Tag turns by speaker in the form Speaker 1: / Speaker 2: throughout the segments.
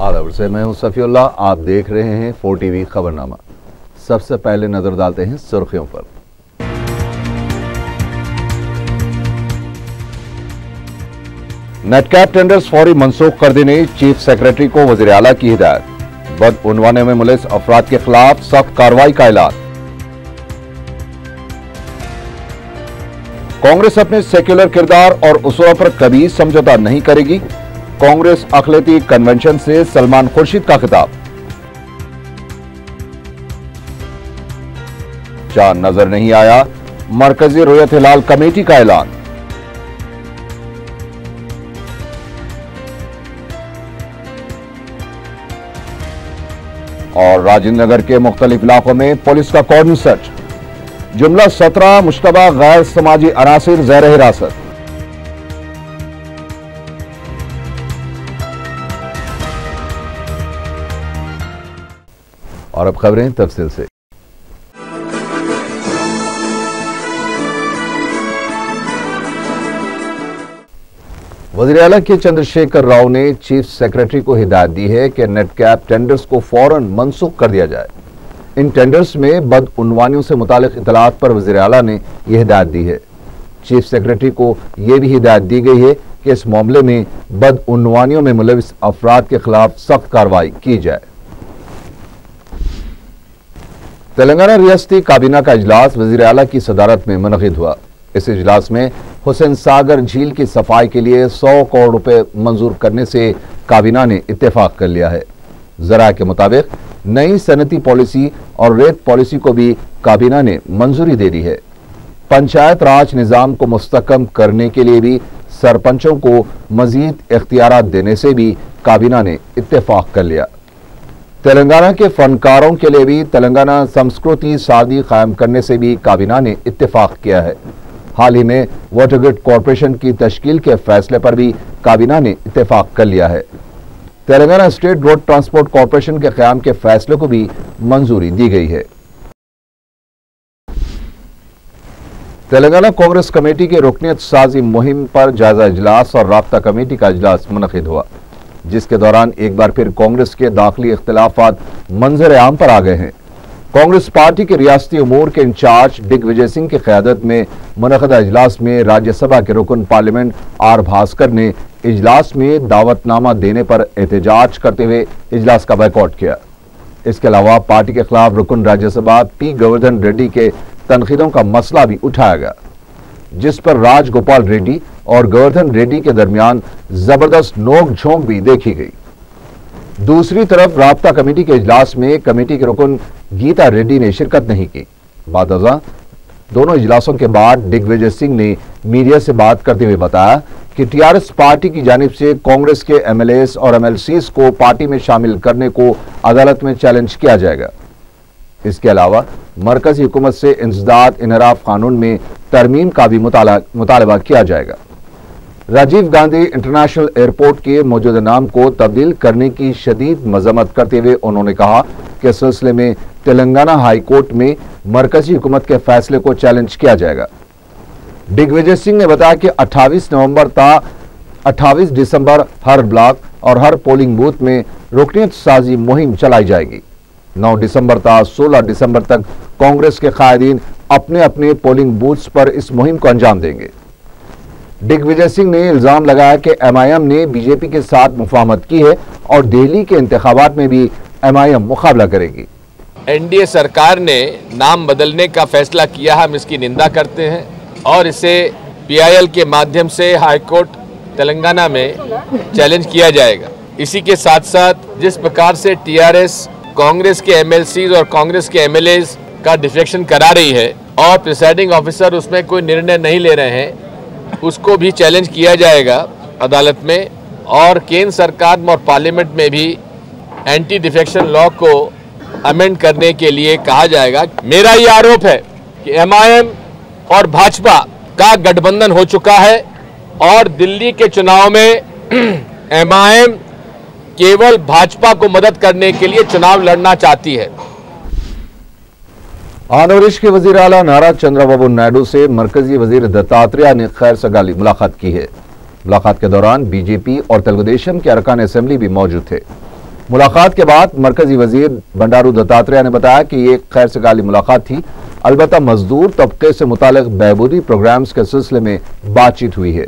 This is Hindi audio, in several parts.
Speaker 1: आदाब से मैं हूं सफीउल्लाह। आप देख रहे हैं 4TV खबरनामा। सबसे पहले नजर डालते हैं सुर्खियों पर। नेटकैप टेंडर्स फौरी मंसूख कर देने चीफ सेक्रेटरी को वजीर आला की हिदायत। बदउनवानी में मुलविस अफराद के खिलाफ सख्त कार्रवाई का ऐलान। कांग्रेस अपने सेक्युलर किरदार और उसूलों पर कभी समझौता नहीं करेगी। कांग्रेस अखिलती कन्वेंशन से सलमान खुर्शीद का खिताब। चांद नजर नहीं आया, मरकजी रुयत हिलाल कमेटी का ऐलान। और राजेंद्र नगर के मुख्तलिफ इलाकों में पुलिस का कॉर्डन सर्च। जुमला 17 मुश्तबा गैर समाजी अनासिर ज़ेर हिरासत। और अब खबरें तफसील से। वज़ीर आला के चंद्रशेखर राव ने चीफ सेक्रेटरी को हिदायत दी है कि नेटकैप टेंडर्स को फौरन मनसूख कर दिया जाए। इन टेंडर्स में बदउनवानियों से मुतालिक इतलात पर वज़ीर आला ने यह हिदायत दी है। चीफ सेक्रेटरी को यह भी हिदायत दी गई है कि इस मामले में बदउनवानियों में मुलविस अफराद के खिलाफ सख्त कार्रवाई की जाए। तेलंगाना रियासती काबीना का इजलास वज़ीर आला की सदारत में मुनक़िद हुआ। इस इजलास में हुसैन सागर झील की सफाई के लिए 100 करोड़ रुपए मंजूर करने से काबीना ने इत्तेफाक कर लिया है। जरा के मुताबिक नई सनती पॉलिसी और रेत पॉलिसी को भी काबीना ने मंजूरी दे दी है। पंचायत राज निज़ाम को मुस्तकम करने के लिए भी सरपंचों को मजीद इख्तियारात देने से भी काबीना ने इत्तेफाक कर लिया। तेलंगाना के फनकारों के लिए भी तेलंगाना संस्कृति शादी कायम करने से भी काबीना ने इत्तेफाक किया है। हाल ही में वाटर ग्रिड कॉरपोरेशन की तश्कील के फैसले पर भी काबीना ने इत्तेफाक कर लिया है। Telangana state road transport corporation के क़याम के फैसले को भी मंजूरी दी गई है। तेलंगाना कांग्रेस कमेटी के रुकनियत साजी मुहिम पर जायजा इजलास और राब्ता कमेटी का इजलास मुनक़िद हुआ, जिसके दौरान एक बार फिर कांग्रेस के दाखिली इख्तिलाफात मंजर आम पर आ गए हैं। कांग्रेस पार्टी के रियासती उमूर के इंचार्ज दिग्विजय सिंह की क़यादत में मुनक़दा इजलास में राज्यसभा के रुकन पार्लियामेंट आर भास्कर ने इजलास में दावतनामा देने पर एहतजाज करते हुए इजलास का बायकॉट किया। इसके अलावा पार्टी के खिलाफ रुकन राज्यसभा पी गोवर्धन रेड्डी के तनखीदों का मसला भी उठाया गया, जिस पर राजगोपाल रेड्डी और गोवर्धन रेड्डी के दरमियान जबरदस्त नोक झोंक भी देखी गई। दूसरी तरफ राब्ता कमेटी के इजलास में कमेटी के रुकन गीता रेड्डी ने शिरकत नहीं की। बादअज़ां दोनों इजलासों के बाद दिग्विजय सिंह ने मीडिया से बात करते हुए बताया कि टीआरएस पार्टी की जानिब से कांग्रेस के एमएलएस और एमएलसीज को पार्टी में शामिल करने को अदालत में चैलेंज किया जाएगा। इसके अलावा मरकजी हुकूमत से इंसदाद इनहराफ कानून में तरमीम का भी मुतालबा किया जाएगा। राजीव गांधी इंटरनेशनल एयरपोर्ट के मौजूदा नाम को तब्दील करने की शदीद मजम्मत करते हुए उन्होंने कहा कि इस सिलसिले में तेलंगाना हाई कोर्ट में मरकजी हुकूमत के फैसले को चैलेंज किया जाएगा। दिग्विजय सिंह ने बताया कि 28 नवंबर ता 28 दिसंबर हर ब्लॉक और हर पोलिंग बूथ में रुकनियत साजी मुहिम चलाई जाएगी। 9 दिसंबर ता 16 दिसंबर तक कांग्रेस के कायदीन अपने अपने पोलिंग बूथ्स पर इस मुहिम को अंजाम देंगे। दिग्विजय सिंह ने इल्जाम लगाया कि एमआईएम ने बीजेपी के साथ मुफाहमत की है और दिल्ली के इंतखाबात में भी एमआईएम मुकाबला करेगी।
Speaker 2: एनडीए सरकार ने नाम बदलने का फैसला किया, हम इसकी निंदा करते हैं और इसे पीआईएल के माध्यम से हाईकोर्ट तेलंगाना में चैलेंज किया जाएगा। इसी के साथ साथ जिस प्रकार से टीआरएस कांग्रेस के एमएलसीज और कांग्रेस के एमएलएज का डिफेक्शन करा रही है और प्रिसाइडिंग ऑफिसर उसमें कोई निर्णय नहीं ले रहे हैं, उसको भी चैलेंज किया जाएगा अदालत में। और केंद्र सरकार और पार्लियामेंट में भी एंटी डिफेक्शन लॉ को अमेंड करने के लिए कहा जाएगा। मेरा ये आरोप है कि एमआईएम और भाजपा का गठबंधन हो चुका है और दिल्ली के चुनाव में एमआईएम केवल भाजपा को मदद करने के लिए चुनाव लड़ना चाहती है।
Speaker 1: आंध्र प्रदेश के वजीर आला नारा चंद्रबाबू नायडू से मरकजी वजीर दत्तात्रेय ने खैर सगाली मुलाकात की है। मुलाकात के दौरान बीजेपी और तेलुगुदेशम के अरकान असेंबली भी मौजूद थे। मुलाकात के बाद मरकजी वजीर बंडारू दत्तात्रेय ने बताया कि ये खैर सगाली मुलाकात थी, अलबत्ता मजदूर तबके से मुतालिक बहबूदी प्रोग्राम्स के सिलसिले में बातचीत हुई है।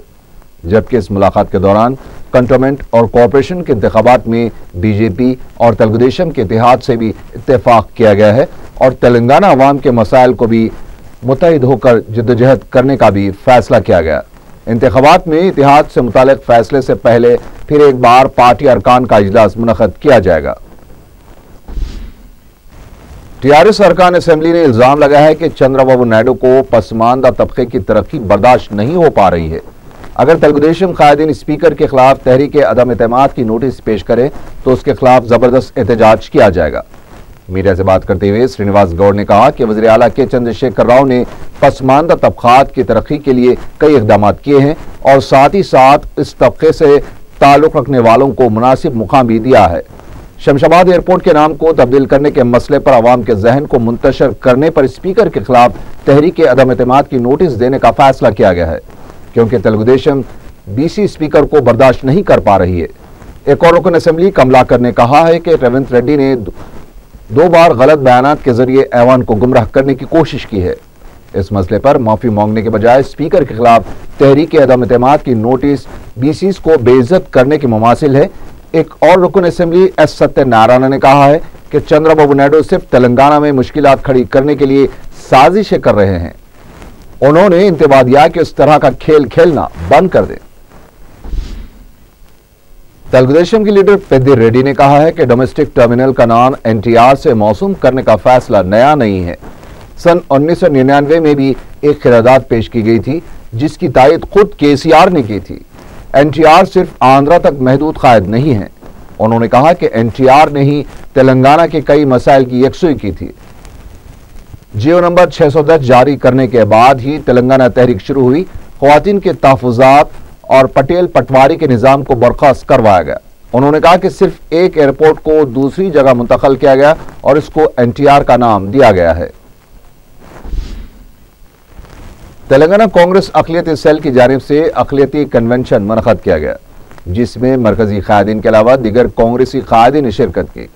Speaker 1: जबकि इस मुलाकात के दौरान कंटोनमेंट और कॉरपोरेशन के इंतखाबात में बीजेपी और तेलुगुदेशम के इत्तेहाद से भी इत्तेफाक किया गया है और तेलंगाना अवाम के मसाइल को भी मुत्तहिद होकर जद्दोजहद करने का भी फैसला किया गया। इंतखाबात में इत्तेहाद से मुतालिक फैसले से पहले फिर एक बार पार्टी अरकान का इजलास मुनक़द किया जाएगा। टीआरएस अरकान असेंबली ने इल्जाम लगाया है कि चंद्रबाबू नायडू को पसमानदा तबके की तरक्की बर्दाश्त नहीं हो पा रही है। अगर तेलुगुदेशम कायदीन स्पीकर के खिलाफ तहरीक अदम एतमाद की नोटिस पेश करे तो उसके खिलाफ जबरदस्त एहतजाज किया जाएगा। मीडिया से बात करते हुए श्रीनिवास गौड़ ने कहा कि वज़ीर आला के चंद्रशेखर राव ने पसमानदा तबकात की तरक्की के लिए कई इक़दाम किए हैं और साथ ही साथ इस तबके से ताल्लुक़ रखने वालों को मुनासिब मुकाम भी दिया है। शमशाबाद एयरपोर्ट के नाम को तब्दील करने के मसले पर आवाम के जहन को मुंतशर करने पर स्पीकर के खिलाफ तहरीक अदम एतमाद की नोटिस देने का फैसला किया गया है, क्योंकि तेलुगुदेशम बीसी स्पीकर को बर्दाश्त नहीं कर पा रही है। एक और रुकन असेंबली कमलाकर ने कहा है कि रेवंत रेड्डी ने 2 बार गलत बयानात के जरिए ऐवान को गुमराह करने की कोशिश की है। इस मसले पर माफी मांगने के बजाय स्पीकर के खिलाफ तहरीक अदम एतमाद की नोटिस बीसीस को बेइज्जत करने की मुमासिल है। एक और रुकन असेंबली एस सत्यनारायण ने कहा है कि चंद्रबाबू नायडू सिर्फ तेलंगाना में मुश्किलात खड़ी करने के लिए साजिशें कर रहे हैं। उन्होंने इंतबा दिया कि इस तरह का खेल खेलना बंद कर दें। तेलुगुदेशम की लीडर पेद्दी रेड्डी ने कहा है कि डोमेस्टिक टर्मिनल का नाम एनटीआर से मौसूम करने का फैसला नया नहीं है। सन 1999 में भी एक क़रारदाद पेश की गई थी जिसकी तायद खुद केसीआर ने की थी। एनटीआर सिर्फ आंध्रा तक महदूद कायद नहीं है। उन्होंने कहा कि एनटीआर ने ही तेलंगाना के कई मसाइल की यकसुई की थी। जियो नंबर 610 जारी करने के बाद ही तेलंगाना तहरीक शुरू हुई। ख्वातीन के तहफ़्फ़ुज़ात और पटेल पटवारी के निज़ाम को बर्खास्त करवाया गया। उन्होंने कहा कि सिर्फ एक एयरपोर्ट को दूसरी जगह मुंतकिल किया गया और इसको एनटीआर का नाम दिया गया है। तेलंगाना कांग्रेस अक़लियती सेल की जानिब से अक़लियती कन्वेंशन मुनक़द किया गया, जिसमें मरकजी कायदीन के अलावा दीगर कांग्रेसी कायदीन ने शिरकत की।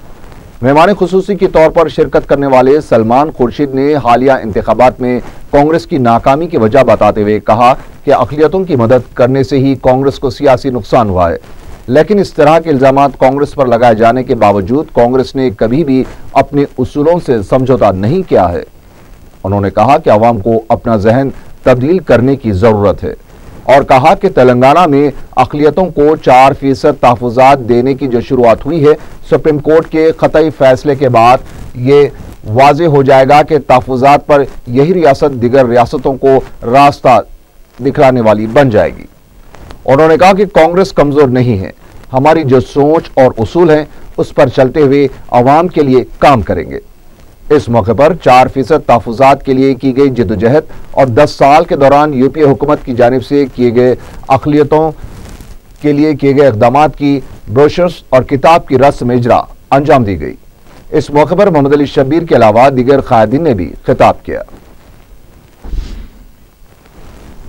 Speaker 1: मेहमान खुसूसी के तौर पर शिरकत करने वाले सलमान खुर्शीद ने हालिया इंतखाबात में कांग्रेस की नाकामी की वजह बताते हुए कहा कि अक़लियतों की मदद करने से ही कांग्रेस को सियासी नुकसान हुआ है, लेकिन इस तरह के इल्ज़ामात कांग्रेस पर लगाए जाने के बावजूद कांग्रेस ने कभी भी अपने उसूलों से समझौता नहीं किया है। उन्होंने कहा कि अवाम को अपना जहन तब्दील करने की ज़रूरत है और कहा कि तेलंगाना में अक़लियतों को 4% तहफ़्फ़ुज़ात देने की जो शुरुआत हुई है, सुप्रीम कोर्ट के क़तई फैसले के बाद ये वाज़े हो जाएगा कि तहफ़्फ़ुज़ात पर यही रियासत दीगर रियासतों को रास्ता दिखलाने वाली बन जाएगी। उन्होंने कहा कि कांग्रेस कमज़ोर नहीं है, हमारी जो सोच और उसूल हैं उस पर चलते हुए अवाम के लिए काम करेंगे। इस मौके पर 4% तहफ़्फ़ुज़ात के लिए की गई जद्दोजहद और 10 साल के दौरान यूपीए हुकूमत की जानिब से किए गए अक़लियतों के लिए किए गए इक़दामात की ब्रोशर्स और किताब की रस्म इजरा अंजाम दी गई। इस मौके पर मोहम्मद अली शब्बीर के अलावा दीगर कायदीन ने भी खिताब किया।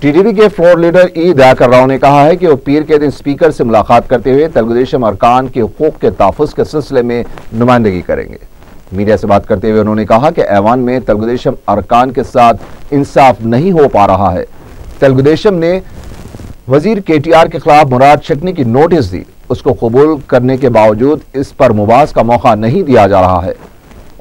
Speaker 1: टीडीपी के फ्लोर लीडर ई दयाकर राव ने कहा है कि वो पीर के दिन स्पीकर से मुलाकात करते हुए तेलुगुदेशम अरकान के हुकूक के तहफ़्फ़ुज़ के सिलसिले में नुमाइंदगी करेंगे। मीडिया से बात करते हुए उन्होंने कहा कि ऐवान में तेलुगुदेशम अरकान के साथ इंसाफ नहीं हो पा रहा है। तेलुगुदेशम ने वजीर केटीआर के खिलाफ मुराद शक्नी की नोटिस दी, उसको कबूल करने के बावजूद इस पर मुबास का मौका नहीं दिया जा रहा है।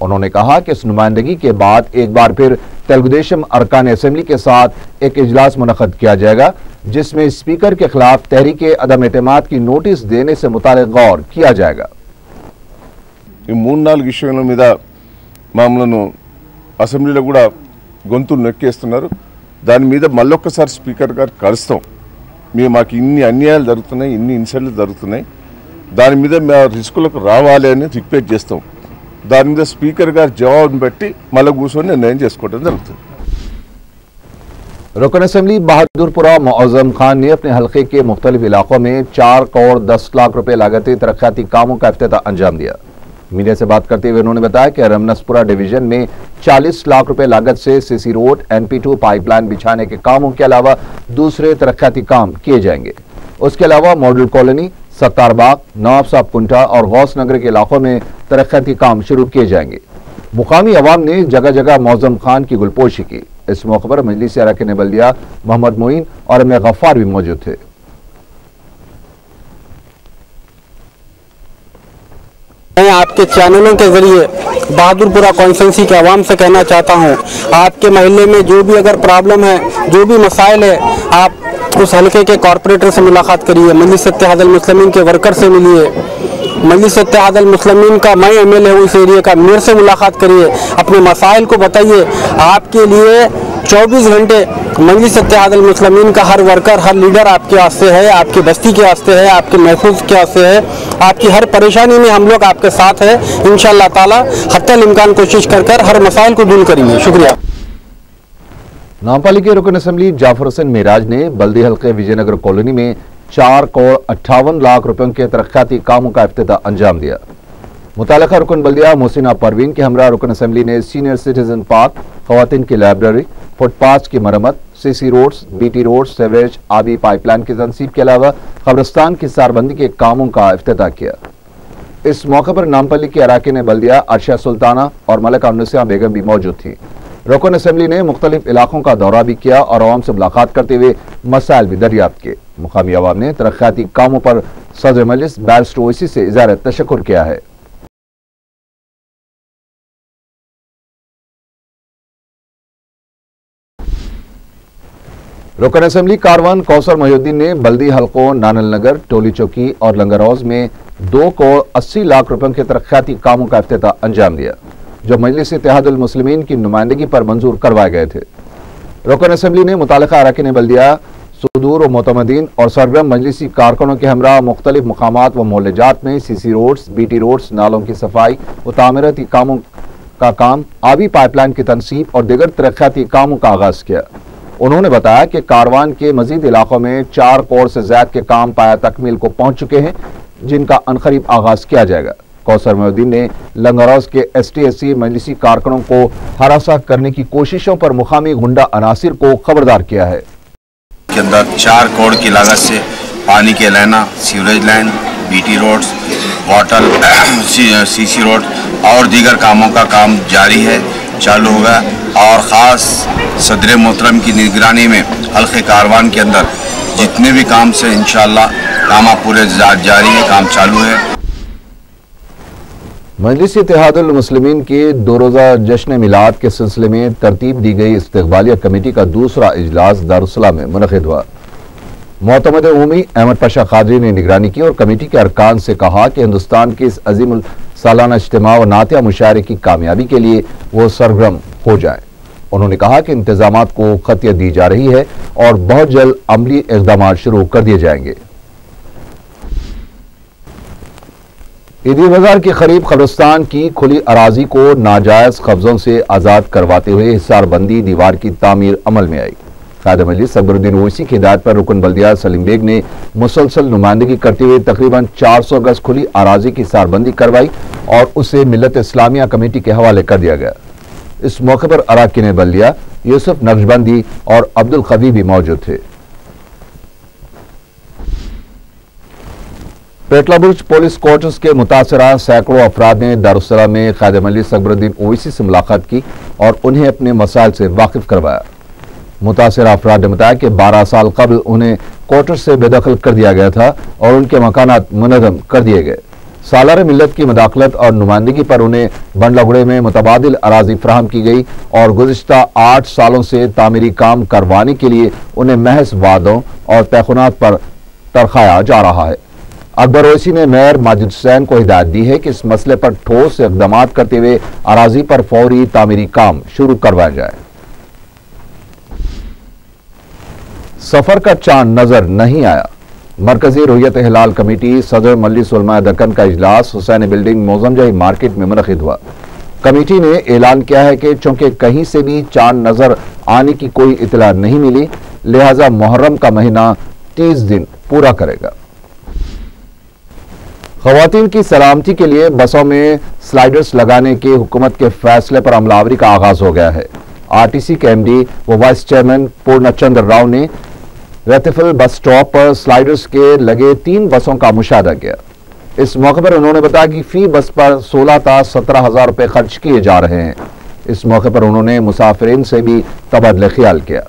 Speaker 1: उन्होंने कहा कि इस नुमाइंदगी के बाद एक बार फिर तेलुगुदेशम अरकान असेंबली के साथ एक इजलास मुनक़द किया जाएगा, जिसमें स्पीकर के खिलाफ तहरीक अदम एतमाद की नोटिस देने से मुतालिक गौर किया जाएगा।
Speaker 3: ఈ 3-4 విషయాల మీద మామూలును అసెంబ్లీలో కూడా గొంతులు నొక్కేస్తున్నారు. దాని మీద మళ్ళొక్కసారి స్పీకర్ గారు కలుస్తాం. మాకు ఇన్ని అన్యాయాలు జరుగుతున్నాయి, ఇన్ని ఇన్సల్ట్లు జరుగుతున్నాయి, దాని మీద మేము రిస్కులకు రావాలి అని రిక్వెస్ట్ చేస్తాం. దాని మీద స్పీకర్ గారు జవాబుని బట్టి మళ్ళీ కూర్చొని నిర్ణయం చేసుకోవడం జరుగుతుంది।
Speaker 1: रुकन असेंबली बहादुरपुरा मुअज़्ज़म खान ने अपने हल्के के मुख्तलिफ इलाकों में 4 करोड़ 10 लाख रुपए लागती तरक्याती कामों का इफ्तिताह अंजाम दिया। मीडिया से बात करते हुए उन्होंने बताया कि रमनसपुरा डिवीजन में 40 लाख रुपए लागत से सीसी रोड, NP2 पाइपलाइन बिछाने के कामों के अलावा दूसरे तरक्याती काम किए जाएंगे। उसके अलावा मॉडल कॉलोनी, सत्तारबाग, नवाब साहब कुंटा और गौस नगर के इलाकों में तरक्याती काम शुरू किए जाएंगे। मुकामी अवाम ने जगह जगह मौजम खान की गुलपोशी की। इस मौके पर मजलिस अरकान बल्दिया मोहम्मद मोइन और एम गफ्फार भी मौजूद थे।
Speaker 4: मैं आपके चैनलों के जरिए बहादुरपुरा कॉन्स्टिट्यूंसी के अवाम से कहना चाहता हूं, आपके महल्ले में जो भी अगर प्रॉब्लम है, जो भी मसाइल है, आप उस हल्के के कॉरपोरेटर से मुलाकात करिए, मजलिस इत्तेहादुल मुस्लिमीन के वर्कर से मिलिए, मजलिस इत्तेहादुल मुस्लिमीन का मैं एमएलए हूँ इस एरिया का, मेयर से मुलाकात करिए, अपने मसाइल को बताइए। आपके लिए 24 घंटे मजलिस इत्तेहादुल मुस्लिमीन का हर वर्कर, हर लीडर आपके वास्ते है, आपकी बस्ती के वास्ते है, आपके महफूज के वास्ते है। आपकी हर परेशानी में हम लोग आपके साथ है। इंशाअल्लाह ताला हत्तल इम्कान कोशिश कर हर मसाइल को दूर करेंगे। शुक्रिया।
Speaker 1: नामपाली के रुकन असम्बली जाफर हुसैन मेराज ने बल्दी हल्के विजयनगर कॉलोनी में 4 करोड़ 58 लाख रुपयों के तरक्याती कामों का इफ्तिताह अंजाम दिया। मुतालिका रुकन बल्दिया मोहसिना परवीन के हमरा रुकन असम्बली ने सीनियर सिटीजन पार्क, खवातीन की लाइब्रेरी, फुटपाथ की मरम्मत, CC roads, BT roads, sewerage, आबी पाइपलाइन की तनसीब के अलावा कब्रिस्तान की सारबंदी के कामों का इफ्तिताह किया। इस मौके पर नामपल्ली के अराकीन बल्दिया अर्शा सुल्ताना और मलिका उन्निसा बेगम भी मौजूद थी। रुकन असम्बली ने मुख्तलिफ इलाकों का दौरा भी किया और आवाम से मुलाकात करते हुए मसाइल भी दरियाफ्त किए। मुकामी अवाम ने तरक्याती कामों पर सदर मजलिस बैरिस्टर ओवैसी से इज़हार तशक्कुर किया है। रुकन असम्बली कारवान कौसर मोहिउद्दीन ने बल्दी हल्कों नानल नगर, टोली चौकी और लंगरौज में 2 करोड़ 80 लाख रुपयों के तरक्याती कामों का इफ्तिताह अंजाम दिया, जो मजलिस इत्तेहादुल मुस्लिमीन की नुमाइंदगी पर मंजूर करवाए गए थे। रुकन असम्बली ने मुतालिका अरकान बल्दिया, सुदूर व मोतमदीन और सरगर्म मजलिसी कारकुनों के हमरा मुख्तलिफ मकामात व मोहल्लेजात में सीसी रोड्स, बीटी रोड्स, नालों की सफाई व तामीराती कामों का काम, आबी पाइपलाइन की तनसीब और दीगर तरक्याती कामों का आगाज किया। उन्होंने बताया कि कारवान के मजीद इलाकों में 4 करोड़ से ज्यादा के काम पाया तकमील को पहुंच चुके हैं, जिनका अनकरीब आगाज किया जाएगा। कौसर मोहिउद्दीन ने लंगरौज के ST/SC मजलिसी कारकुनों को हरासा करने की कोशिशों पर मुकामी गुंडा अनासिर को खबरदार किया है।
Speaker 5: के अंदर 4 करोड़ की लागत से पानी के लाइना, sewerage line, BT roads, water, CC road और दीगर कामों का काम जारी है, चालू होगा। और ख़ास सदर मोहतरम की निगरानी में हल्के कारवान के अंदर जितने भी काम से इंशाअल्लाह काम पूरे जारी है, काम चालू है।
Speaker 1: मजलिस इत्तेहादुल मुस्लिमीन के 2 रोज़ा जश्न मिलाद के सिलसिले में तरतीब दी गई इस्तक़बालिया कमेटी का दूसरा इजलास दारुस्सलाम में मुनक़िद हुआ। मोतमद उमी अहमद पाशा कादरी ने निगरानी की और कमेटी के अरकान से कहा कि हिंदुस्तान के इस अजीम सालाना इज्तिमा व नातिया मुशायरे की कामयाबी के लिए वो सरगर्म हो जाए। उन्होंने कहा कि इंतजामात को खतियत दी जा रही है और बहुत जल्द अमली इक़दामात शुरू कर दिए जाएंगे। ईदी बाजार के करीब कब्रिस्तान की खुली अराजी को नाजायज कब्जों से आज़ाद करवाते हुए हिसारबंदी दीवार की तामीर अमल में आई। कायद मजलिस सदरुद्दीन ओवैसी की हिदायत पर रुकन बल्दिया सलीम बेग ने मुसलसल नुमाइंदगी करते हुए तकरीबन 400 गज खुली अराजी की हिसारबंदी करवाई और उसे मिल्लत इस्लामिया कमेटी के हवाले कर दिया गया। इस मौके पर अराकीन बल्दिया यूसुफ नक्शबंदी और अब्दुल कवी भी मौजूद थे। पेटला बुर्ज पुलिस क्वार्टर्स के मुतासरा सैकड़ों अफराद ने दारुस्सलाम में कायद मजलिस सदरुद्दीन ओवैसी से मुलाकात की और उन्हें अपने मसाइल से वाकिफ करवाया। मुतासरा अफराद ने बताया कि 12 साल कबल उन्हें क्वार्टर से बेदखल कर दिया गया था और उनके मकानात मुनज़्ज़म कर दिए गए। सालार मिल्लत की मदाखलत और नुमाइंदगी पर उन्हें बंडलागुड़े में मुतबादिल अराजी फराहम की गई और गुज़िश्ता 8 सालों से तामीरी काम करवाने के लिए उन्हें महज वादों और तयख़ुनात पर तरखाया जा रहा है। अकबर ओवैसी ने मेयर माजिद हुसैन को हिदायत दी है कि इस मसले पर ठोस इक़दाम करते हुए अराजी पर फौरी तामीरी काम शुरू करवाया जाए। सफर का चांद नजर नहीं आया। मरकजी रुयत हिलाल कमेटी सदर मजलिस उलमा दक्कन का इजलास हुसैन बिल्डिंग मौजमजाही मार्केट में मुनक़िद हुआ। कमेटी ने ऐलान किया है कि चूंकि कहीं से भी चांद नजर आने की कोई इतला नहीं मिली, लिहाजा मुहर्रम का महीना 30 दिन पूरा करेगा। ख़वातीन की सलामती के लिए बसों में स्लाइडर्स लगाने के हुकूमत के फैसले पर अमलावरी का आगाज हो गया है। RTC के MD व वाइस चेयरमैन पूर्णचंद्र राव ने रतिफल बस स्टॉप पर स्लाइडर्स के लगे 3 बसों का मुशाहदा किया। इस मौके पर उन्होंने बताया कि फी बस पर 16 था 17,000 रुपए खर्च किए जा रहे हैं। इस मौके पर उन्होंने मुसाफिरीन से भी तबादला ख्याल किया।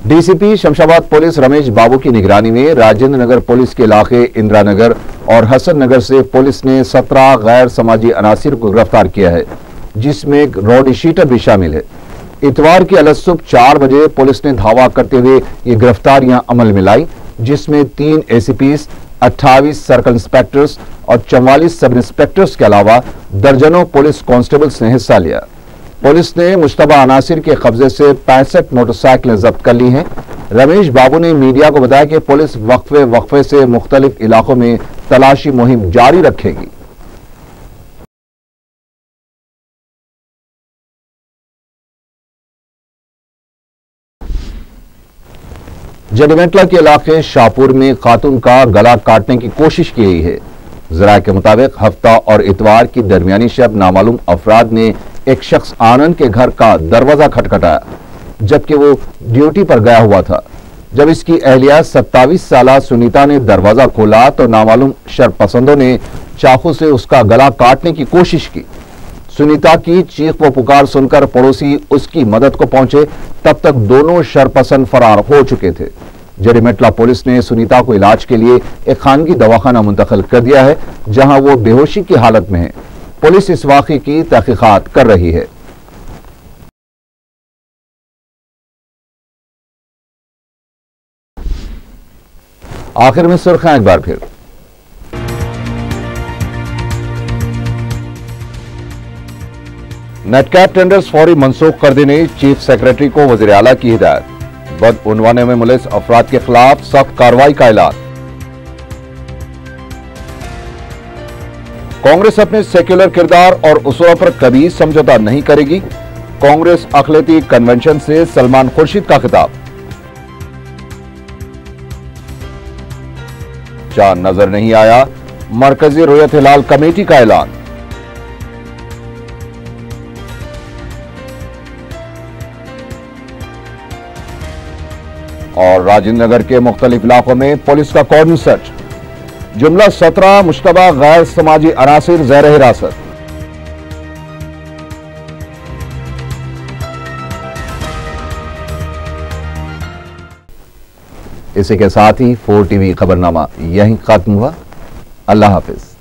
Speaker 1: डीसीपी शमशाबाद पुलिस रमेश बाबू की निगरानी में राजेंद्र नगर पुलिस के इलाके इंदिरा नगर और हसन नगर से पुलिस ने 17 गैर समाजी अनासिर को गिरफ्तार किया है, जिसमें एक रॉडी शीटर भी शामिल है। इतवार की अलग सुबह 4 बजे पुलिस ने धावा करते हुए ये गिरफ्तारियां अमल में लाई, जिसमें 3 एसीपीस, 28 सर्कल इंस्पेक्टर्स और 44 सब इंस्पेक्टर्स के अलावा दर्जनों पुलिस कांस्टेबल्स ने हिस्सा लिया। पुलिस ने मुश्तबा अनासिर के कब्जे से 65 मोटरसाइकिलें जब्त कर ली हैं। रमेश बाबू ने मीडिया को बताया कि पुलिस वक्फे से मुख्तलिफ इलाकों में तलाशी मुहिम जारी रखेगी। जडमेटला के इलाके शाहपुर में खातून का गला काटने की कोशिश की गई है। जरा के मुताबिक हफ्ता और इतवार की दरमियानी शब नामालूम अफराद ने एक शख्स आनंद के घर का दरवाजा खटखटाया, जबकि वो ड्यूटी पर गया हुआ था। जब इसकी अहलिया 27 साला सुनीता ने दरवाजा खोला तो नामालूम शरपसंदों ने चाकू से उसका गला काटने की कोशिश की। सुनीता की चीख व पुकार सुनकर पड़ोसी उसकी मदद को पहुंचे, तब तक दोनों शरपसंद फरार हो चुके थे। जडमेटला पुलिस ने सुनीता को इलाज के लिए एक खानगी दवाखाना मुंतकिल कर दिया है, जहां वो बेहोशी की हालत में है। पुलिस इस वाक़े की तहकीकात कर रही है। आखिर में सुर्खियां एक बार फिर। नेटकैप टेंडर्स फौरी मनसूख कर देने चीफ सेक्रेटरी को वज़ीर आला की हिदायत। बदउनवाने में मुलविस अफराद के खिलाफ सख्त कार्रवाई का ऐलान। कांग्रेस अपने सेक्युलर किरदार और उसूलों पर कभी समझौता नहीं करेगी। कांग्रेस अखिलती कन्वेंशन से सलमान खुर्शीद का खिताब। चांद नजर नहीं आया, मरकजी रुयत हिलाल कमेटी का ऐलान। और राजेंद्र नगर के मुख्तलिफ इलाकों में पुलिस का कॉर्डन सर्च। जुमला 17 मुश्तबा गैर समाजी अनासिर ज़ेर हिरासत। इसी के साथ ही 4 टीवी खबरनामा यहीं खत्म हुआ। अल्लाह हाफिज।